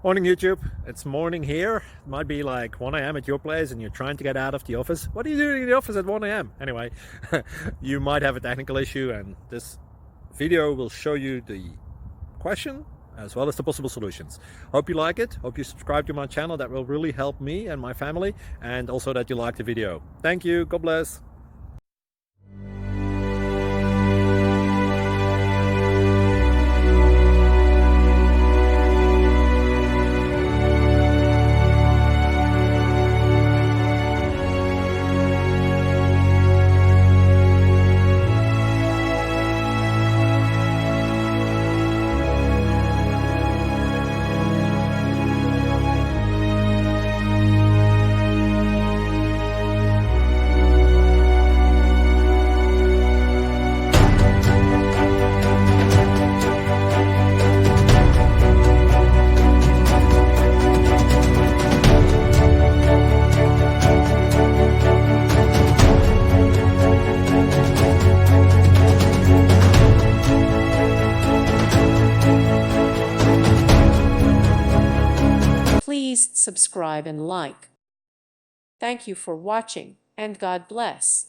Morning YouTube, it's morning here. It might be like 1 a.m. at your place and you're trying to get out of the office. What are you doing in the office at 1 a.m.? Anyway, you might have a technical issue and this video will show you the question as well as the possible solutions. Hope you like it, hope you subscribe to my channel. That will really help me and my family, and also that you like the video. Thank you, God bless. Please subscribe and like. Thank you for watching, and God bless.